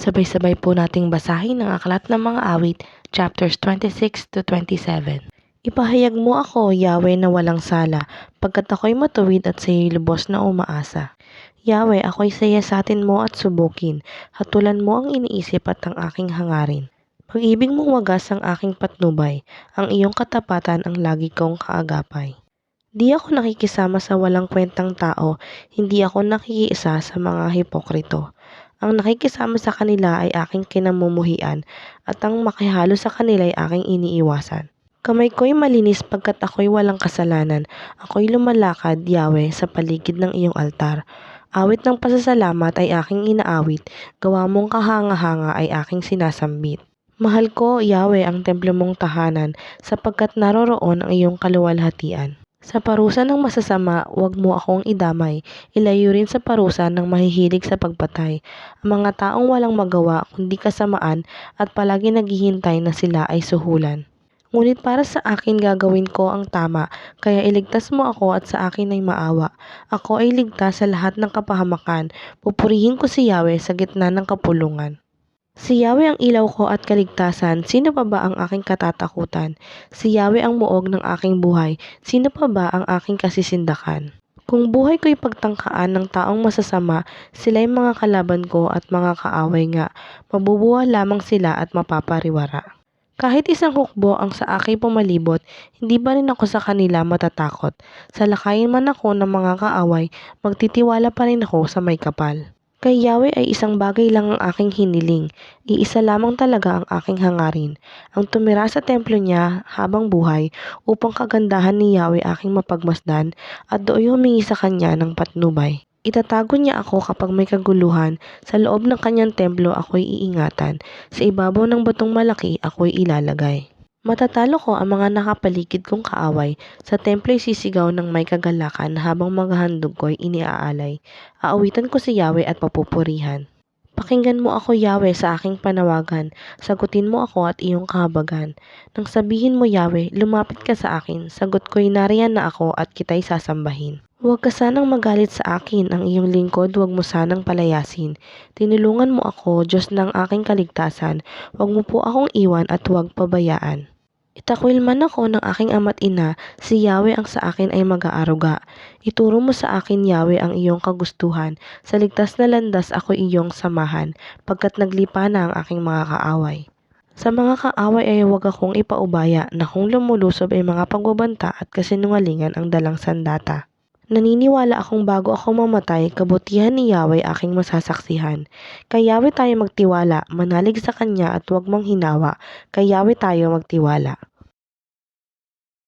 Sabay-sabay po nating basahin ang Aklat ng Mga Awit, chapters 26 to 27. Ipahayag mo ako, Yahweh, na walang sala, pagkat ako'y matuwid at sa'yo'y lubos na umaasa. Yahweh, ako'y sayasatin mo at subukin, hatulan mo ang iniisip at ang aking hangarin. Pag-ibig mong wagas ang aking patnubay, ang iyong katapatan ang lagi kong kaagapay. Di ako nakikisama sa walang kwentang tao, hindi ako nakikiisa sa mga hipokrito. Ang nakikisama sa kanila ay aking kinamumuhian at ang makihalo sa kanila ay aking iniiwasan. Kamay ko'y malinis pagkat ako'y walang kasalanan. Ako'y lumalakad, Yahweh, sa paligid ng iyong altar. Awit ng pasasalamat ay aking inaawit, gawa mong kahanga-hanga ay aking sinasambit. Mahal ko, Yahweh, ang templo mong tahanan, sapagkat naroroon ang iyong kaluwalhatian. Sa parusa ng masasama, huwag mo akong idamay. Ilayo rin sa parusa ng mahihilig sa pagpatay. Ang mga taong walang magawa kundi kasamaan at palagi naghihintay na sila ay suhulan. Ngunit para sa akin gagawin ko ang tama, kaya iligtas mo ako at sa akin ay maawa. Ako ay ligtas sa lahat ng kapahamakan. Pupurihin ko si Yahweh sa gitna ng kapulungan. Si Yahweh ang ilaw ko at kaligtasan, sino pa ba ang aking katatakutan? Si Yahweh ang muog ng aking buhay, sino pa ba ang aking kasisindakan? Kung buhay ko'y pagtangkaan ng taong masasama, sila'y mga kalaban ko at mga kaaway nga, mabubuhay lamang sila at mapapariwara. Kahit isang hukbo ang sa aking pumalibot, hindi ba rin ako sa kanila matatakot? Salakayin man ako ng mga kaaway, magtitiwala pa rin ako sa may kapal. Kay Yahweh ay isang bagay lang ang aking hiniling, iisa lamang talaga ang aking hangarin, ang tumira sa templo niya habang buhay upang kagandahan ni Yahweh aking mapagmasdan at dooy humingi sa kanya ng patnubay. Itatago niya ako kapag may kaguluhan, sa loob ng kanyang templo ako'y iingatan, sa ibabaw ng batong malaki ako'y ilalagay. Matatalo ko ang mga nakapaligid kong kaaway, sa templo'y sisigaw ng may kagalakan habang maghahandog ko'y iniaalay. Aawitan ko si Yahweh at papupurihan. Pakinggan mo ako, Yahweh, sa aking panawagan. Sagutin mo ako at iyong kahabagan. Nang sabihin mo, Yahweh, lumapit ka sa akin. Sagot ko'y nariyan na ako at kita'y sasambahin. Huwag ka sanang magalit sa akin, ang iyong lingkod huwag mo sanang palayasin. Tinulungan mo ako, Diyos ng aking kaligtasan. Huwag mo po akong iwan at huwag pabayaan. Itakwil man ako ng aking ama't ina, si Yahweh ang sa akin ay mag-aaruga. Ituro mo sa akin, Yahweh, ang iyong kagustuhan. Sa ligtas na landas ako iyong samahan, pagkat naglipa na ang aking mga kaaway. Sa mga kaaway ay huwag akong ipaubaya na kung lumulusob ay mga pagbabanta at kasinungalingan ang dalang sandata. Naniniwala akong bago ako mamatay, kabutihan ni Yahweh aking masasaksihan. Kay Yahweh tayo magtiwala, manalig sa Kanya at huwag manghinawa. Kay Yahweh tayo magtiwala.